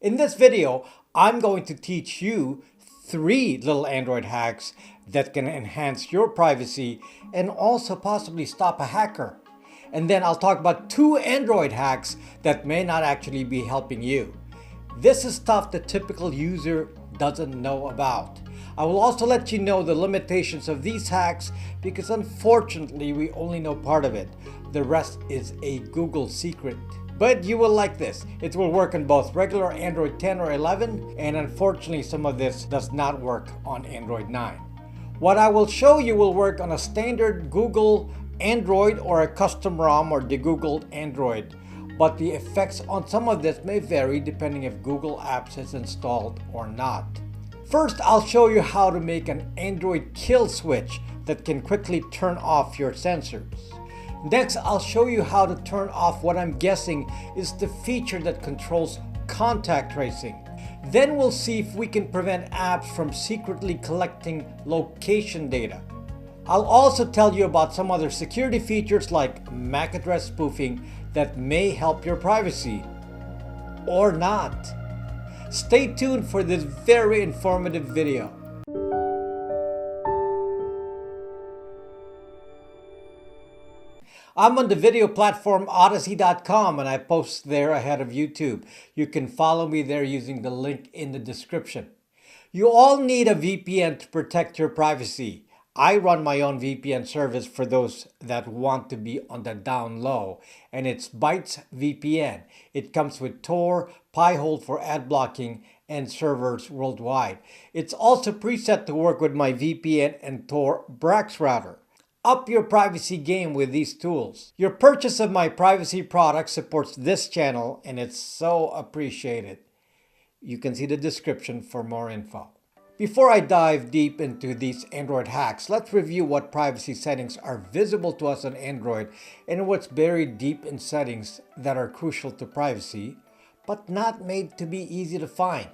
In this video, I'm going to teach you 3 little Android hacks that can enhance your privacy and also possibly stop a hacker. And then I'll talk about 2 Android hacks that may not actually be helping you. This is stuff the typical user doesn't know about. I will also let you know the limitations of these hacks because unfortunately we only know part of it. The rest is a Google secret. But you will like this. It will work on both regular Android 10 or 11, and unfortunately some of this does not work on Android 9. What I will show you will work on a standard Google Android or a custom ROM or degoogled Android, but the effects on some of this may vary depending if Google Apps is installed or not. First, I'll show you how to make an Android kill switch that can quickly turn off your sensors. Next, I'll show you how to turn off what I'm guessing is the feature that controls contact tracing. Then we'll see if we can prevent apps from secretly collecting location data. I'll also tell you about some other security features like MAC address spoofing that may help your privacy. Or not. Stay tuned for this very informative video. I'm on the video platform Odyssey.com and I post there ahead of YouTube. You can follow me there using the link in the description. You all need a VPN to protect your privacy. I run my own VPN service for those that want to be on the down low, and it's Bytes VPN. It comes with Tor, Pi-hole for ad blocking, and servers worldwide. It's also preset to work with my VPN and Tor Brax router. Up your privacy game with these tools. Your purchase of my privacy product supports this channel and it's so appreciated. You can see the description for more info. Before I dive deep into these Android hacks, let's review what privacy settings are visible to us on Android and what's buried deep in settings that are crucial to privacy, but not made to be easy to find.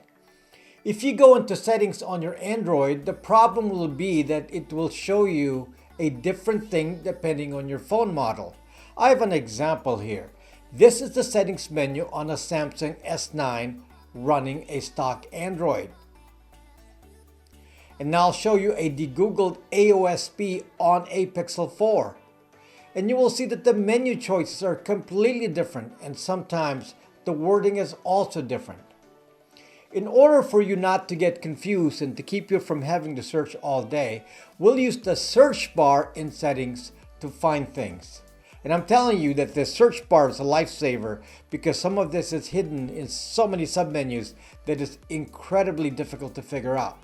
If you go into settings on your Android, the problem will be that it will show you a different thing depending on your phone model. I have an example here. This is the settings menu on a Samsung S9 running a stock Android. And now I'll show you a degoogled AOSP on a Pixel 4. And you will see that the menu choices are completely different and sometimes the wording is also different. In order for you not to get confused and to keep you from having to search all day, we'll use the search bar in settings to find things. And I'm telling you that the search bar is a lifesaver because some of this is hidden in so many submenus that it's incredibly difficult to figure out.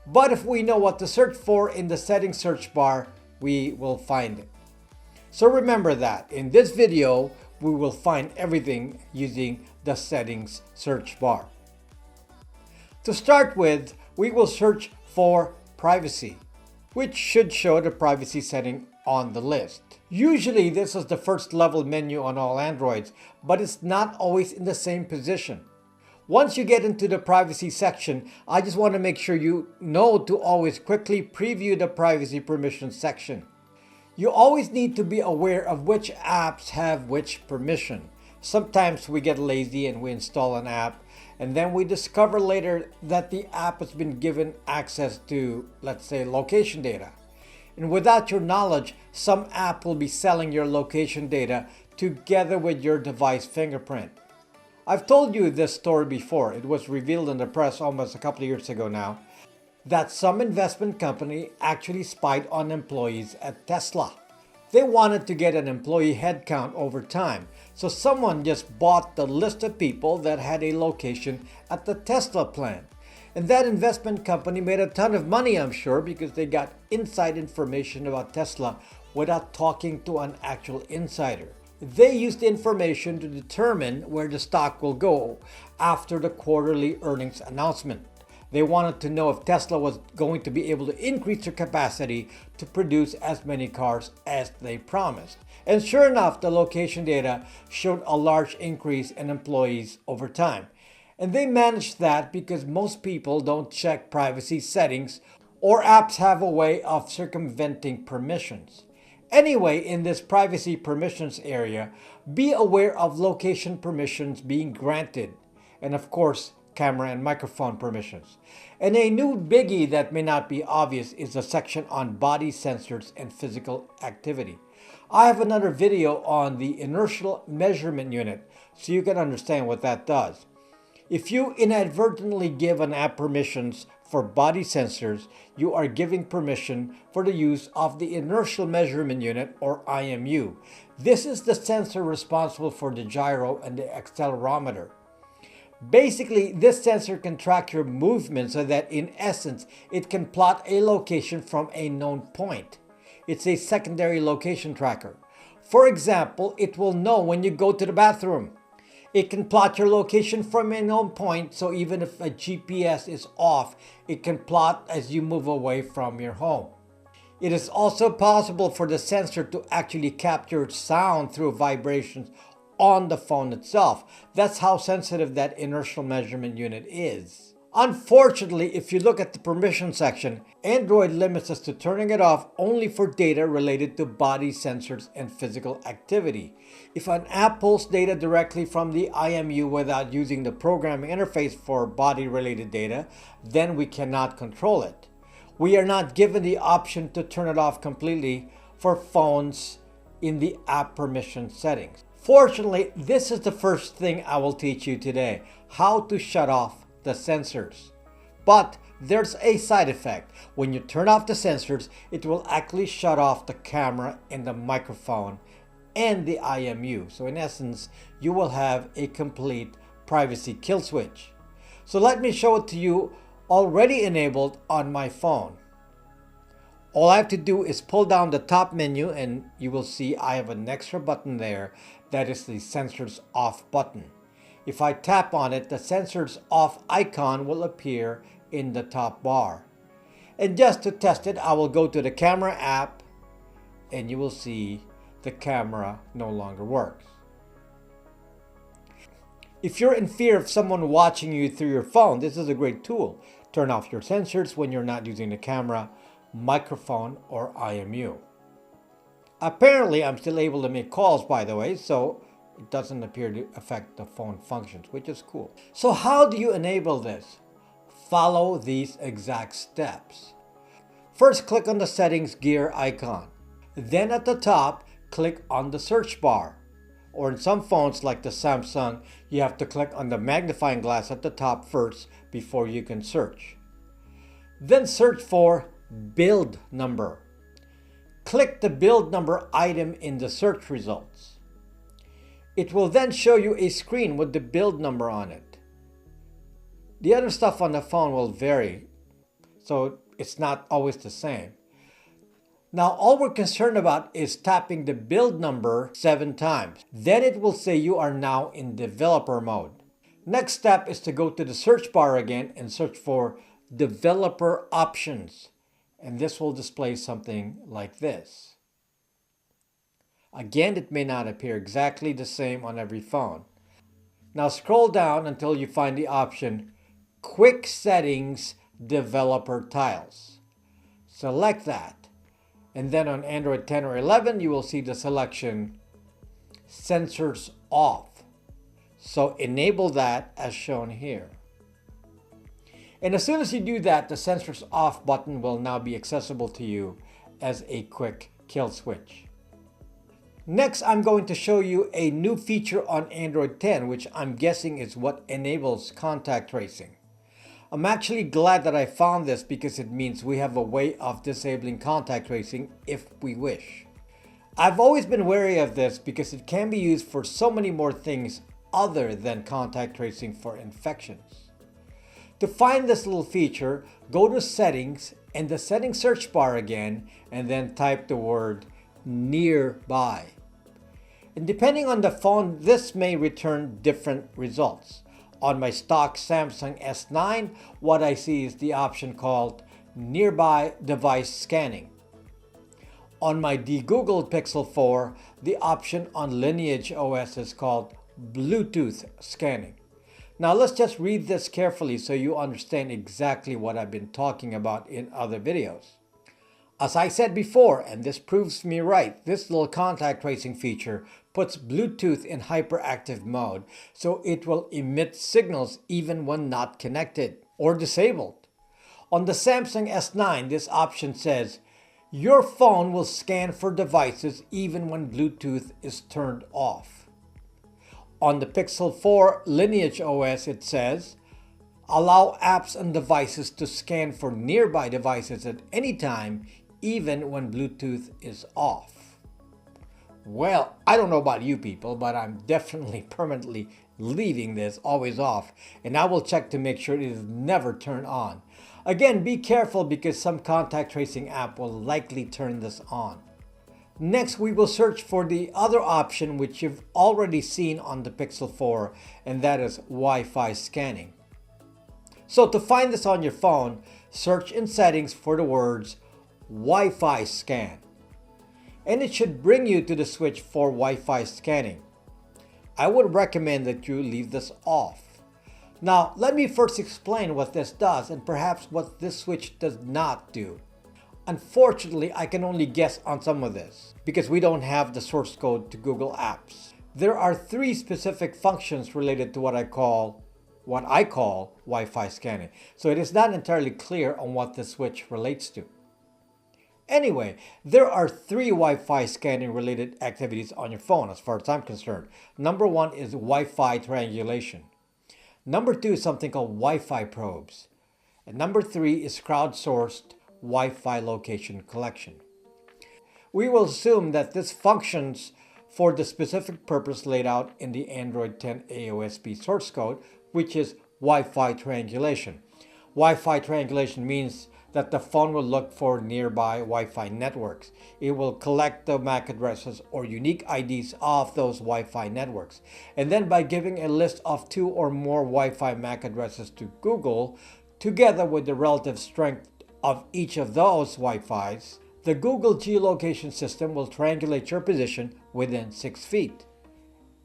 But if we know what to search for in the settings search bar, we will find it. So remember that in this video, we will find everything using the settings search bar. To start with, we will search for privacy, which should show the privacy setting on the list. Usually this is the first level menu on all Androids, but it's not always in the same position. Once you get into the privacy section, I just want to make sure you know to always quickly preview the privacy permissions section. You always need to be aware of which apps have which permission. Sometimes we get lazy and we install an app and then we discover later that the app has been given access to, let's say, location data. And without your knowledge, some app will be selling your location data together with your device fingerprint. I've told you this story before. It was revealed in the press almost a couple of years ago now that some investment company actually spied on employees at Tesla. They wanted to get an employee headcount over time, so someone just bought the list of people that had a location at the Tesla plant. And that investment company made a ton of money, I'm sure, because they got inside information about Tesla without talking to an actual insider. They used the information to determine where the stock will go after the quarterly earnings announcement. They wanted to know if Tesla was going to be able to increase their capacity to produce as many cars as they promised. And sure enough, the location data showed a large increase in employees over time. And they managed that because most people don't check privacy settings or apps have a way of circumventing permissions. Anyway, in this privacy permissions area, be aware of location permissions being granted. and of course, camera and microphone permissions. And a new biggie that may not be obvious is the section on body sensors and physical activity. I have another video on the inertial measurement unit, so you can understand what that does. If you inadvertently give an app permissions for body sensors, you are giving permission for the use of the inertial measurement unit, or IMU. This is the sensor responsible for the gyro and the accelerometer. Basically, this sensor can track your movement so that in essence, it can plot a location from a known point. It's a secondary location tracker. For example, it will know when you go to the bathroom. It can plot your location from a known point, so even if a GPS is off, it can plot as you move away from your home. It is also possible for the sensor to actually capture sound through vibrations on the phone itself. That's how sensitive that inertial measurement unit is. Unfortunately, if you look at the permission section, Android limits us to turning it off only for data related to body sensors and physical activity. If an app pulls data directly from the IMU without using the programming interface for body-related data, then we cannot control it. We are not given the option to turn it off completely for phones in the app permission settings. Fortunately, this is the first thing I will teach you today, how to shut off the sensors. But there's a side effect. When you turn off the sensors, it will actually shut off the camera and the microphone and the IMU. So in essence, you will have a complete privacy kill switch. So let me show it to you already enabled on my phone. All I have to do is pull down the top menu and you will see I have an extra button there. That is the sensors off button. If I tap on it, the sensors off icon will appear in the top bar. And just to test it, I will go to the camera app and you will see the camera no longer works. If you're in fear of someone watching you through your phone, this is a great tool. Turn off your sensors when you're not using the camera, microphone, or IMU. Apparently, I'm still able to make calls, by the way, so it doesn't appear to affect the phone functions, which is cool. So how do you enable this? Follow these exact steps. First, click on the settings gear icon. Then at the top, click on the search bar. Or in some phones like the Samsung, you have to click on the magnifying glass at the top first before you can search. Then search for build number. Click the build number item in the search results. It will then show you a screen with the build number on it. The other stuff on the phone will vary, so it's not always the same. Now all we're concerned about is tapping the build number 7 times. Then it will say you are now in developer mode. Next step is to go to the search bar again and search for developer options. And this will display something like this. Again, it may not appear exactly the same on every phone. Now scroll down until you find the option Quick Settings Developer Tiles. Select that. And then on Android 10 or 11, you will see the selection Sensors Off. So enable that as shown here. And as soon as you do that, the Sensors Off button will now be accessible to you as a quick kill switch. Next, I'm going to show you a new feature on Android 10, which I'm guessing is what enables contact tracing. I'm actually glad that I found this because it means we have a way of disabling contact tracing if we wish. I've always been wary of this because it can be used for so many more things other than contact tracing for infections. To find this little feature, go to Settings and the Settings search bar again, and then type the word Nearby. And depending on the phone, this may return different results. On my stock Samsung S9, what I see is the option called Nearby Device Scanning. On my de-Googled Pixel 4, the option on LineageOS is called Bluetooth Scanning. Now let's just read this carefully so you understand exactly what I've been talking about in other videos. As I said before, and this proves me right, this little contact tracing feature puts Bluetooth in hyperactive mode, so it will emit signals even when not connected or disabled. On the Samsung S9, this option says, your phone will scan for devices even when Bluetooth is turned off. On the Pixel 4 LineageOS, it says, allow apps and devices to scan for nearby devices at any time, even when Bluetooth is off. Well, I don't know about you people, but I'm definitely permanently leaving this always off, and I will check to make sure it is never turned on. Again, be careful because some contact tracing app will likely turn this on. Next, we will search for the other option which you've already seen on the Pixel 4, and that is Wi-Fi scanning. So to find this on your phone, search in settings for the words Wi-Fi scan. And it should bring you to the switch for Wi-Fi scanning. I would recommend that you leave this off. Now, let me first explain what this does and perhaps what this switch does not do. Unfortunately, I can only guess on some of this because we don't have the source code to Google Apps. There are 3 specific functions related to what I call Wi-Fi scanning. So it is not entirely clear on what the switch relates to. Anyway, there are 3 Wi-Fi scanning related activities on your phone as far as I'm concerned. Number 1 is Wi-Fi triangulation. Number 2 is something called Wi-Fi probes. And number 3 is crowdsourced Wi-Fi location collection. We will assume that this functions for the specific purpose laid out in the Android 10 AOSP source code, which is Wi-Fi triangulation. Wi-Fi triangulation means that the phone will look for nearby Wi-Fi networks. It will collect the MAC addresses or unique IDs of those Wi-Fi networks. And then by giving a list of 2 or more Wi-Fi MAC addresses to Google, together with the relative strength of each of those Wi-Fis, the Google geolocation system will triangulate your position within 6 feet.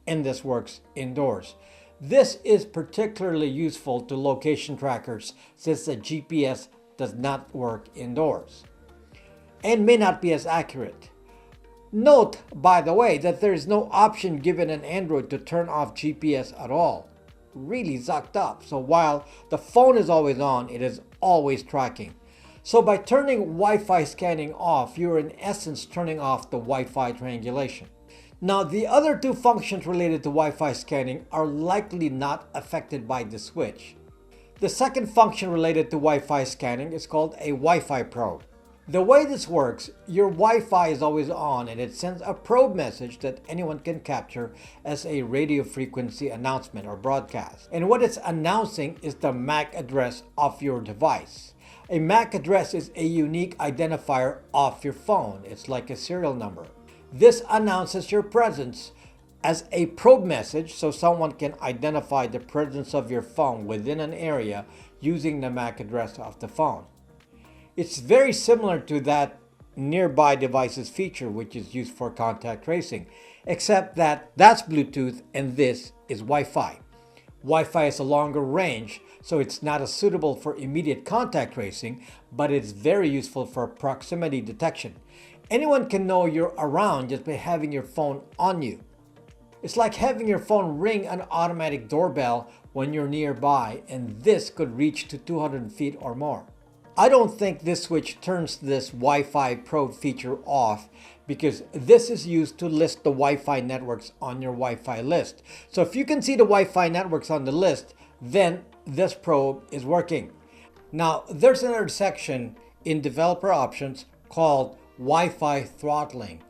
And this works indoors. This is particularly useful to location trackers since the GPS does not work indoors and may not be as accurate. Note, by the way, that there is no option given in Android to turn off GPS at all. Really zucked up. So while the phone is always on, it is always tracking. So by turning Wi-Fi scanning off, you're in essence turning off the Wi-Fi triangulation. Now, the other 2 functions related to Wi-Fi scanning are likely not affected by the switch. The second function related to Wi-Fi scanning is called a Wi-Fi probe. The way this works, your Wi-Fi is always on and it sends a probe message that anyone can capture as a radio frequency announcement or broadcast. And what it's announcing is the MAC address of your device. A MAC address is a unique identifier of your phone. It's like a serial number. This announces your presence as a probe message so someone can identify the presence of your phone within an area using the MAC address of the phone. It's very similar to that nearby devices feature which is used for contact tracing, except that that's Bluetooth and this is Wi-Fi. Wi-Fi is a longer range, so it's not as suitable for immediate contact tracing, but it's very useful for proximity detection. Anyone can know you're around just by having your phone on you. It's like having your phone ring an automatic doorbell when you're nearby, and this could reach to 200 feet or more. I don't think this switch turns this Wi-Fi probe feature off because this is used to list the Wi-Fi networks on your Wi-Fi list. So if you can see the Wi-Fi networks on the list, then this probe is working. Now, there's another section in developer options called Wi-Fi throttling.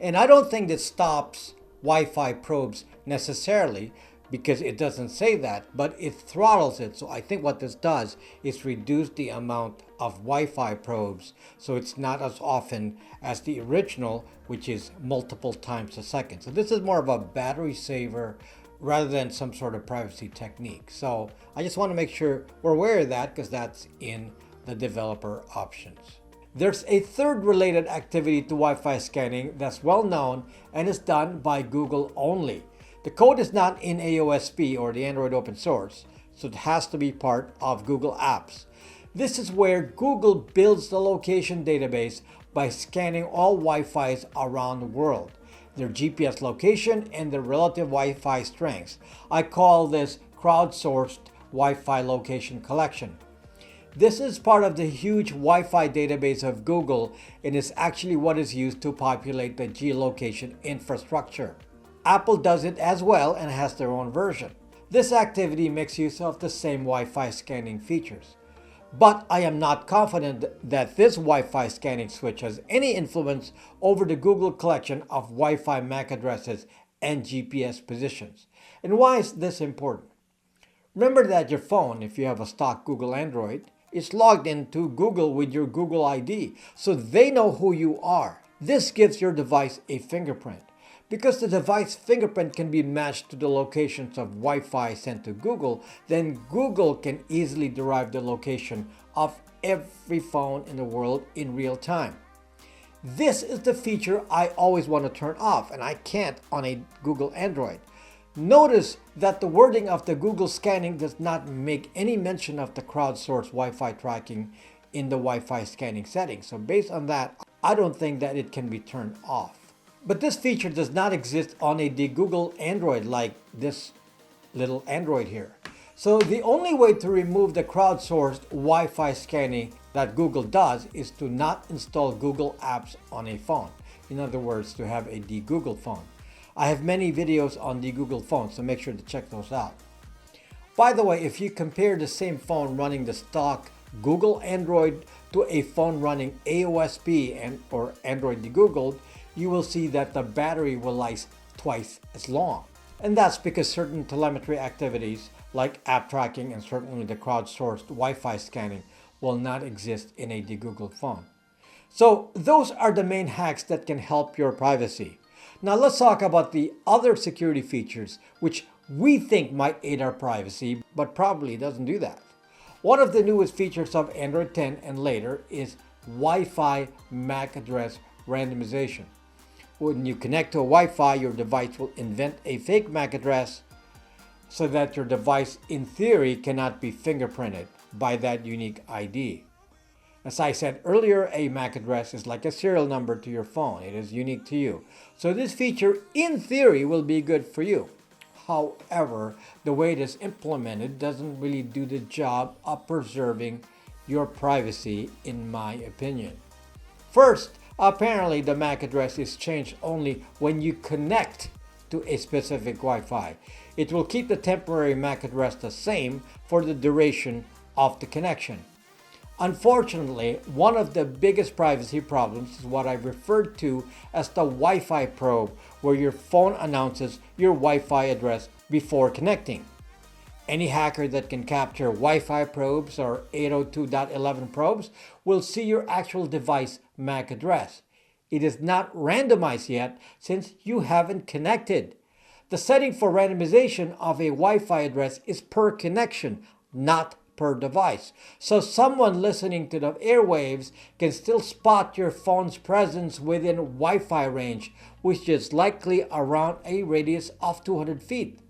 And I don't think this stops Wi-Fi probes necessarily because it doesn't say that, but it throttles it. So I think what this does is reduce the amount of Wi-Fi probes so it's not as often as the original, which is multiple times a second. So this is more of a battery saver rather than some sort of privacy technique. So I just want to make sure we're aware of that because that's in the developer options. There's a third related activity to Wi-Fi scanning that's well known and is done by Google only. The code is not in AOSP or the Android open source, so it has to be part of Google Apps. This is where Google builds the location database by scanning all Wi-Fis around the world. their GPS location, and their relative Wi-Fi strengths. I call this crowdsourced Wi-Fi location collection. This is part of the huge Wi-Fi database of Google and is actually what is used to populate the geolocation infrastructure. Apple does it as well and has their own version. This activity makes use of the same Wi-Fi scanning features. But I am not confident that this Wi-Fi scanning switch has any influence over the Google collection of Wi-Fi MAC addresses and GPS positions. And why is this important? Remember that your phone, if you have a stock Google Android, is logged into Google with your Google ID, so they know who you are. This gives your device a fingerprint. Because the device fingerprint can be matched to the locations of Wi-Fi sent to Google, then Google can easily derive the location of every phone in the world in real time. This is the feature I always want to turn off, and I can't on a Google Android. Notice that the wording of the Google scanning does not make any mention of the crowdsourced Wi-Fi tracking in the Wi-Fi scanning settings. So based on that, I don't think that it can be turned off. But this feature does not exist on a Google Android like this little Android here. So the only way to remove the crowdsourced Wi-Fi scanning that Google does is to not install Google apps on a phone. In other words, to have a Google phone. I have many videos on the Google phone, so make sure to check those out. By the way, if you compare the same phone running the stock Google Android to a phone running AOSP or Android Googled, you will see that the battery will last twice as long. And that's because certain telemetry activities like app tracking and certainly the crowdsourced Wi-Fi scanning will not exist in a Google phone. So those are the main hacks that can help your privacy. Now let's talk about the other security features which we think might aid our privacy, but probably doesn't do that. One of the newest features of Android 10 and later is Wi-Fi MAC Address randomization. When you connect to a Wi-Fi, your device will invent a fake MAC address so that your device, in theory, cannot be fingerprinted by that unique ID. As I said earlier, a MAC address is like a serial number to your phone. It is unique to you. So this feature, in theory, will be good for you. However, the way it is implemented doesn't really do the job of preserving your privacy, in my opinion. First, apparently the MAC address is changed only when you connect to a specific Wi-Fi. It will keep the temporary MAC address the same for the duration of the connection. Unfortunately, one of the biggest privacy problems is what I've referred to as the Wi-Fi probe, where your phone announces your Wi-Fi address before connecting. Any hacker that can capture Wi-Fi probes or 802.11 probes will see your actual device MAC address. It is not randomized yet since you haven't connected. The setting for randomization of a Wi-Fi address is per connection, not per device. So someone listening to the airwaves can still spot your phone's presence within Wi-Fi range, which is likely around a radius of 200 feet.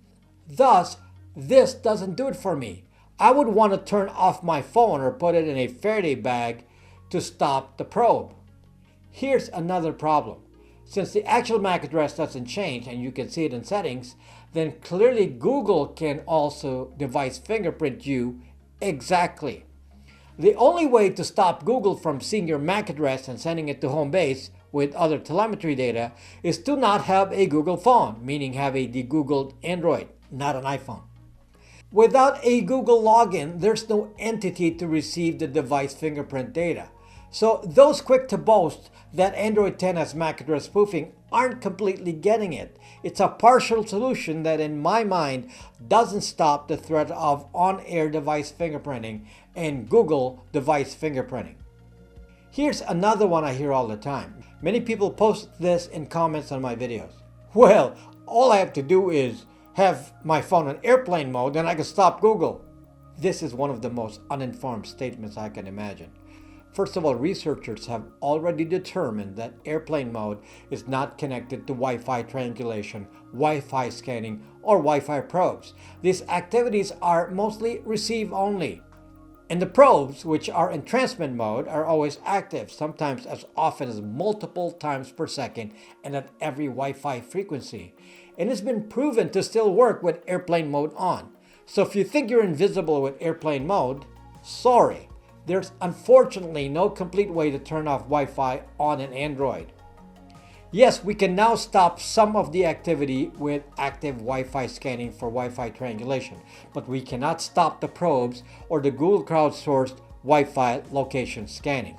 Thus, this doesn't do it for me. I would want to turn off my phone or put it in a Faraday bag to stop the probe. Here's another problem. Since the actual MAC address doesn't change and you can see it in settings, then clearly Google can also device fingerprint you exactly. The only way to stop Google from seeing your MAC address and sending it to home base with other telemetry data is to not have a Google phone, meaning have a Googled Android, not an iPhone. Without a Google login, there's no entity to receive the device fingerprint data. So those quick to boast that Android 10 has MAC address spoofing aren't completely getting it. It's a partial solution that in my mind doesn't stop the threat of on-air device fingerprinting and Google device fingerprinting. Here's another one I hear all the time. Many people post this in comments on my videos. Well, all I have to do is have my phone on airplane mode and I can stop Google. This is one of the most uninformed statements I can imagine. First of all, researchers have already determined that airplane mode is not connected to Wi-Fi triangulation, Wi-Fi scanning, or Wi-Fi probes. These activities are mostly receive only. And the probes, which are in transmit mode, are always active, sometimes as often as multiple times per second and at every Wi-Fi frequency. And it's been proven to still work with airplane mode on. So if you think you're invisible with airplane mode, sorry. There's unfortunately no complete way to turn off Wi-Fi on an Android. Yes, we can now stop some of the activity with active Wi-Fi scanning for Wi-Fi triangulation, but we cannot stop the probes or the Google crowdsourced Wi-Fi location scanning.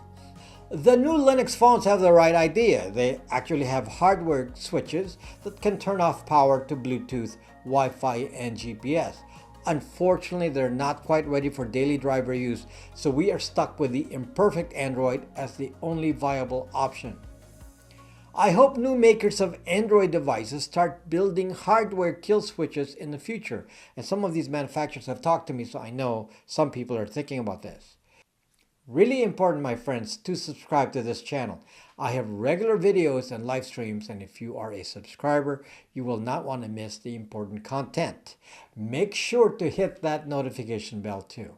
The new Linux phones have the right idea. They actually have hardware switches that can turn off power to Bluetooth, Wi-Fi, and GPS. Unfortunately, they're not quite ready for daily driver use, so we are stuck with the imperfect Android as the only viable option. I hope new makers of Android devices start building hardware kill switches in the future, and some of these manufacturers have talked to me, so I know some people are thinking about this. Really important, my friends, to subscribe to this channel. I have regular videos and live streams, and if you are a subscriber, you will not want to miss the important content. Make sure to hit that notification bell too.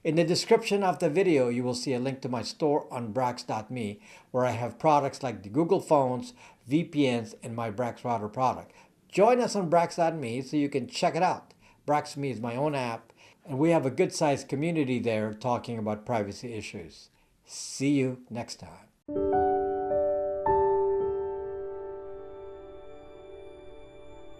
In the description of the video, you will see a link to my store on Brax.me, where I have products like the Google phones, VPNs, and my Brax router product. Join us on Brax.me so you can check it out. Brax.me is my own app, and we have a good-sized community there talking about privacy issues. See you next time.